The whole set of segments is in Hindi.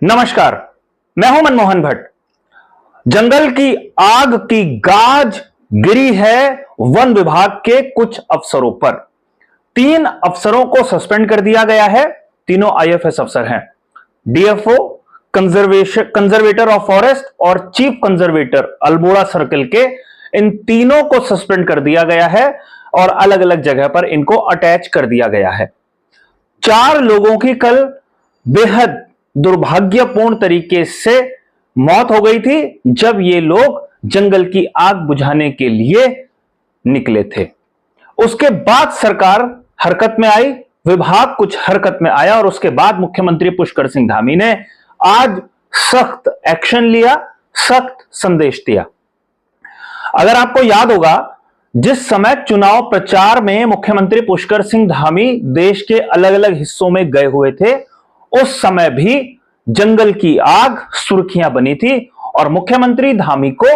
नमस्कार, मैं हूं मनमोहन भट्ट। जंगल की आग की गाज गिरी है वन विभाग के कुछ अफसरों पर। 3 अफसरों को सस्पेंड कर दिया गया है। तीनों आईएफएस अफसर हैं। डीएफओ, कंजर्वेटर ऑफ फॉरेस्ट और चीफ कंजर्वेटर अल्मोड़ा सर्कल के, इन तीनों को सस्पेंड कर दिया गया है और अलग अलग जगह पर इनको अटैच कर दिया गया है। 4 लोगों की कल बेहद दुर्भाग्यपूर्ण तरीके से मौत हो गई थी जब ये लोग जंगल की आग बुझाने के लिए निकले थे। उसके बाद सरकार हरकत में आई, विभाग कुछ हरकत में आया और उसके बाद मुख्यमंत्री पुष्कर सिंह धामी ने आज सख्त एक्शन लिया, सख्त संदेश दिया। अगर आपको याद होगा, जिस समय चुनाव प्रचार में मुख्यमंत्री पुष्कर सिंह धामी देश के अलग अलग हिस्सों में गए हुए थे, उस समय भी जंगल की आग सुर्खियां बनी थी और मुख्यमंत्री धामी को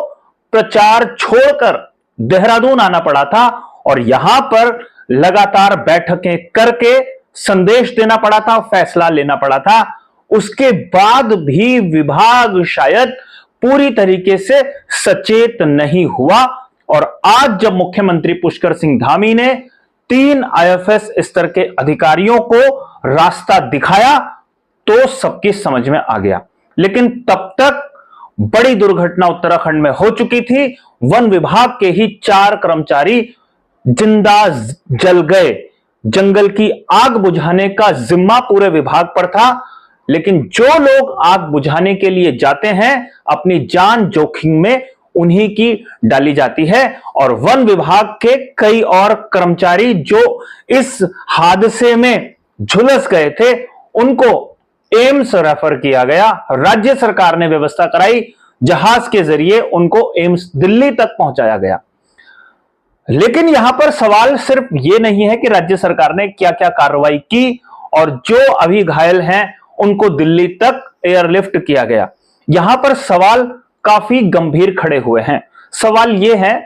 प्रचार छोड़कर देहरादून आना पड़ा था और यहां पर लगातार बैठकें करके संदेश देना पड़ा था, फैसला लेना पड़ा था। उसके बाद भी विभाग शायद पूरी तरीके से सचेत नहीं हुआ और आज जब मुख्यमंत्री पुष्कर सिंह धामी ने 3 आईएफएस स्तर के अधिकारियों को रास्ता दिखाया तो सबकी समझ में आ गया। लेकिन तब तक बड़ी दुर्घटना उत्तराखंड में हो चुकी थी। वन विभाग के ही 4 कर्मचारी जिंदा जल गए। जंगल की आग बुझाने का जिम्मा पूरे विभाग पर था, लेकिन जो लोग आग बुझाने के लिए जाते हैं अपनी जान जोखिम में उन्हीं की डाली जाती है। और वन विभाग के कई और कर्मचारी जो इस हादसे में झुलस गए थे उनको एम्स रेफर किया गया। राज्य सरकार ने व्यवस्था कराई, जहाज के जरिए उनको एम्स दिल्ली तक पहुंचाया गया। लेकिन यहां पर सवाल सिर्फ यह नहीं है कि राज्य सरकार ने क्या क्या कार्रवाई की और जो अभी घायल हैं उनको दिल्ली तक एयरलिफ्ट किया गया। यहां पर सवाल काफी गंभीर खड़े हुए हैं। सवाल यह है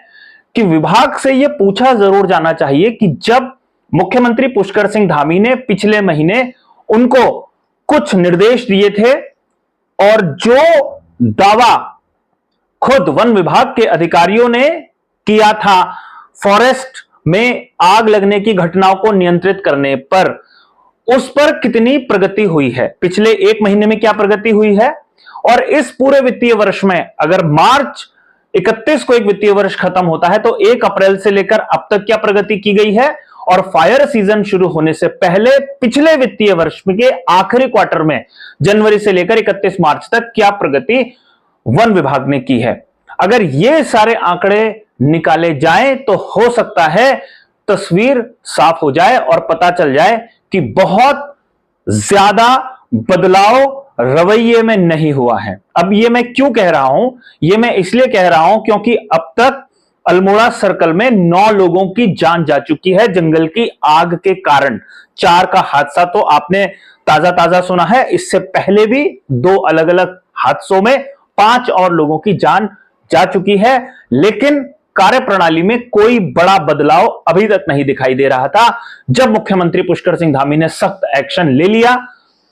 कि विभाग से यह पूछा जरूर जाना चाहिए कि जब मुख्यमंत्री पुष्कर सिंह धामी ने पिछले महीने उनको कुछ निर्देश दिए थे और जो दावा खुद वन विभाग के अधिकारियों ने किया था फॉरेस्ट में आग लगने की घटनाओं को नियंत्रित करने पर, उस पर कितनी प्रगति हुई है, पिछले 1 महीने में क्या प्रगति हुई है और इस पूरे वित्तीय वर्ष में अगर मार्च 31 को एक वित्तीय वर्ष खत्म होता है तो 1 अप्रैल से लेकर अब तक क्या प्रगति की गई है और फायर सीजन शुरू होने से पहले पिछले वित्तीय वर्ष के आखिरी क्वार्टर में जनवरी से लेकर 31 मार्च तक क्या प्रगति वन विभाग ने की है। अगर ये सारे आंकड़े निकाले जाएं तो हो सकता है तस्वीर साफ हो जाए और पता चल जाए कि बहुत ज्यादा बदलाव रवैये में नहीं हुआ है। अब ये मैं क्यों कह रहा हूं, ये मैं इसलिए कह रहा हूं क्योंकि अब तक अल्मोड़ा सर्कल में 9 लोगों की जान जा चुकी है जंगल की आग के कारण। 4 का हादसा तो आपने ताजा सुना है, इससे पहले भी 2 अलग अलग हादसों में 5 और लोगों की जान जा चुकी है। लेकिन कार्यप्रणाली में कोई बड़ा बदलाव अभी तक नहीं दिखाई दे रहा था। जब मुख्यमंत्री पुष्कर सिंह धामी ने सख्त एक्शन ले लिया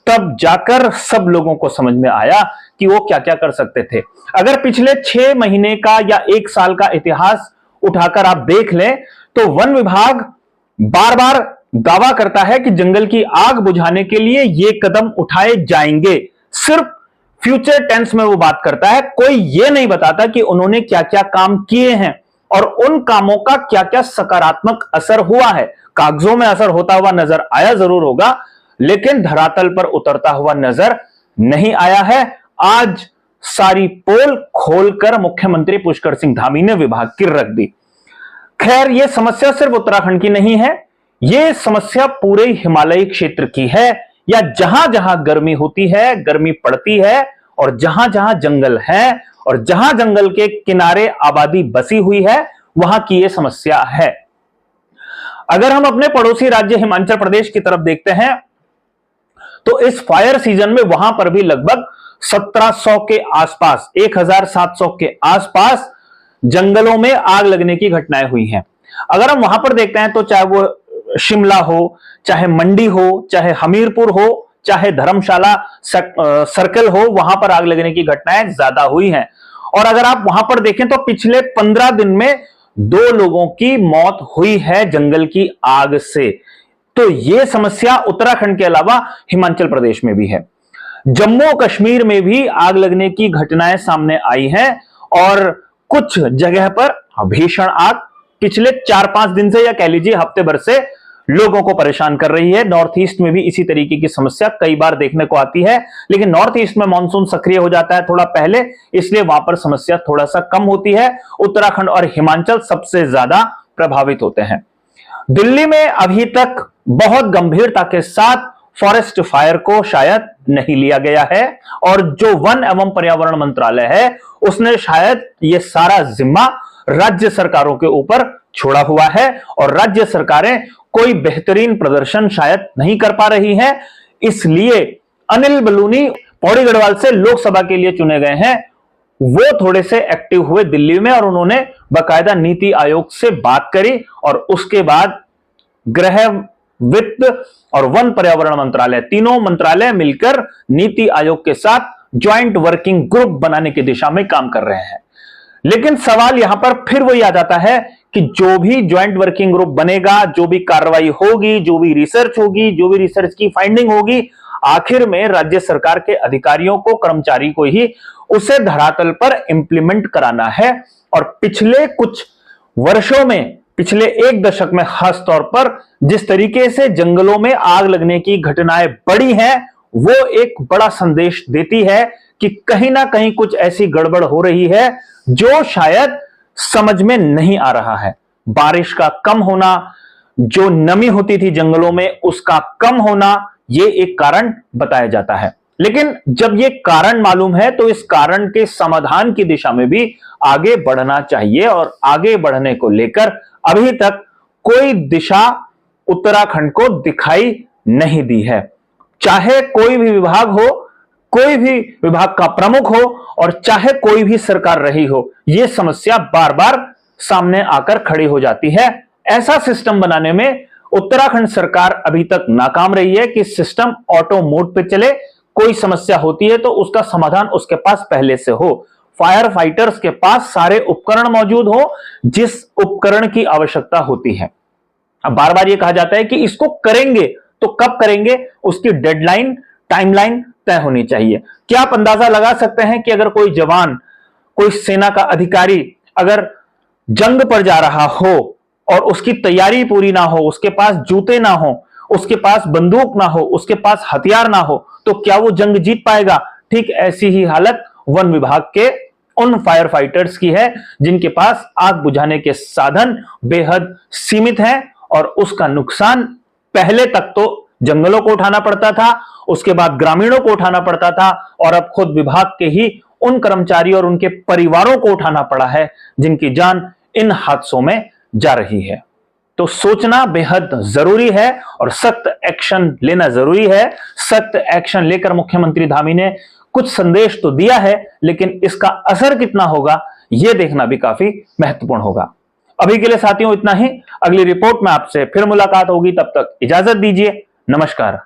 तब जाकर सब लोगों को समझ में आया कि वो क्या क्या कर सकते थे। अगर पिछले 6 महीने का या 1 साल का इतिहास उठाकर आप देख लें तो वन विभाग बार बार दावा करता है कि जंगल की आग बुझाने के लिए ये कदम उठाए जाएंगे। सिर्फ फ्यूचर टेंस में वो बात करता है, कोई ये नहीं बताता कि उन्होंने क्या क्या काम किए हैं और उन कामों का क्या क्या सकारात्मक असर हुआ है। कागजों में असर होता हुआ नजर आया जरूर होगा, लेकिन धरातल पर उतरता हुआ नजर नहीं आया है। आज सारी पोल खोलकर मुख्यमंत्री पुष्कर सिंह धामी ने विभाग की रख दी। खैर, यह समस्या सिर्फ उत्तराखंड की नहीं है, यह समस्या पूरे हिमालयी क्षेत्र की है, या जहां जहां गर्मी होती है, गर्मी पड़ती है और जहां जहां जंगल है और जहां जंगल के किनारे आबादी बसी हुई है वहां की यह समस्या है। अगर हम अपने पड़ोसी राज्य हिमाचल प्रदेश की तरफ देखते हैं तो इस फायर सीजन में वहां पर भी लगभग 1700 के आसपास, 1700 के आसपास जंगलों में आग लगने की घटनाएं हुई हैं। अगर हम वहां पर देखते हैं तो चाहे वो शिमला हो, चाहे मंडी हो, चाहे हमीरपुर हो, चाहे धर्मशाला सर्कल हो, वहां पर आग लगने की घटनाएं ज्यादा हुई हैं। और अगर आप वहां पर देखें तो पिछले 15 दिन में 2 लोगों की मौत हुई है जंगल की आग से। तो यह समस्या उत्तराखंड के अलावा हिमाचल प्रदेश में भी है। जम्मू कश्मीर में भी आग लगने की घटनाएं सामने आई हैं और कुछ जगह पर भीषण आग पिछले 4-5 दिन से, या कह लीजिए हफ्ते भर से, लोगों को परेशान कर रही है। नॉर्थ ईस्ट में भी इसी तरीके की समस्या कई बार देखने को आती है, लेकिन नॉर्थ ईस्ट में मानसून सक्रिय हो जाता है थोड़ा पहले, इसलिए वहां पर समस्या थोड़ा सा कम होती है। उत्तराखंड और हिमाचल सबसे ज्यादा प्रभावित होते हैं। दिल्ली में अभी तक बहुत गंभीरता के साथ फॉरेस्ट फायर को शायद नहीं लिया गया है, और जो वन एवं पर्यावरण मंत्रालय है उसने शायद यह सारा जिम्मा राज्य सरकारों के ऊपर छोड़ा हुआ है, और राज्य सरकारें कोई बेहतरीन प्रदर्शन शायद नहीं कर पा रही हैं। इसलिए अनिल बलूनी पौड़ी गढ़वाल से लोकसभा के लिए चुने गए हैं, वो थोड़े से एक्टिव हुए दिल्ली में, और उन्होंने बाकायदा नीति आयोग से बात करी, और उसके बाद गृह, वित्त और वन पर्यावरण मंत्रालय, तीनों मंत्रालय मिलकर नीति आयोग के साथ ज्वाइंट वर्किंग ग्रुप बनाने की दिशा में काम कर रहे हैं। लेकिन सवाल यहां पर फिर वही आ जाता है कि जो भी ज्वाइंट वर्किंग ग्रुप बनेगा, जो भी कार्रवाई होगी, जो भी रिसर्च होगी, जो भी रिसर्च की फाइंडिंग होगी, आखिर में राज्य सरकार के अधिकारियों को, कर्मचारी को ही उसे धरातल पर इंप्लीमेंट कराना है। और पिछले कुछ वर्षों में, पिछले 1 दशक में खास तौर पर जिस तरीके से जंगलों में आग लगने की घटनाएं बढ़ी हैं, वो एक बड़ा संदेश देती है कि कहीं ना कहीं कुछ ऐसी गड़बड़ हो रही है जो शायद समझ में नहीं आ रहा है। बारिश का कम होना, जो नमी होती थी जंगलों में उसका कम होना, यह एक कारण बताया जाता है। लेकिन जब यह कारण मालूम है तो इस कारण के समाधान की दिशा में भी आगे बढ़ना चाहिए, और आगे बढ़ने को लेकर अभी तक कोई दिशा उत्तराखंड को दिखाई नहीं दी है। चाहे कोई भी विभाग हो, कोई भी विभाग का प्रमुख हो, और चाहे कोई भी सरकार रही हो, यह समस्या बार बार सामने आकर खड़ी हो जाती है। ऐसा सिस्टम बनाने में उत्तराखंड सरकार अभी तक नाकाम रही है कि सिस्टम ऑटो मोड पे चले। कोई समस्या होती है तो उसका समाधान उसके पास पहले से हो, फायर फाइटर्स के पास सारे उपकरण मौजूद हो जिस उपकरण की आवश्यकता होती है। अब बार बार यह कहा जाता है कि इसको करेंगे, तो कब करेंगे, उसकी डेडलाइन, टाइमलाइन तय होनी चाहिए। क्या आप अंदाजा लगा सकते हैं कि अगर कोई जवान, कोई सेना का अधिकारी अगर जंग पर जा रहा हो और उसकी तैयारी पूरी ना हो, उसके पास जूते ना हो, उसके पास बंदूक ना हो, उसके पास हथियार ना हो, तो क्या वो जंग जीत पाएगा? ठीक ऐसी ही हालत वन विभाग के उन फायर फाइटर्स की है जिनके पास आग बुझाने के साधन बेहद सीमित हैं, और उसका नुकसान पहले तक तो जंगलों को उठाना पड़ता था, उसके बाद ग्रामीणों को उठाना पड़ता था, और अब खुद विभाग के ही उन कर्मचारियों और उनके परिवारों को उठाना पड़ा है जिनकी जान इन हादसों में जा रही है। तो सोचना बेहद जरूरी है और सख्त एक्शन लेना जरूरी है। सख्त एक्शन लेकर मुख्यमंत्री धामी ने कुछ संदेश तो दिया है, लेकिन इसका असर कितना होगा यह देखना भी काफी महत्वपूर्ण होगा। अभी के लिए साथियों इतना ही। अगली रिपोर्ट में आपसे फिर मुलाकात होगी, तब तक इजाजत दीजिए। नमस्कार।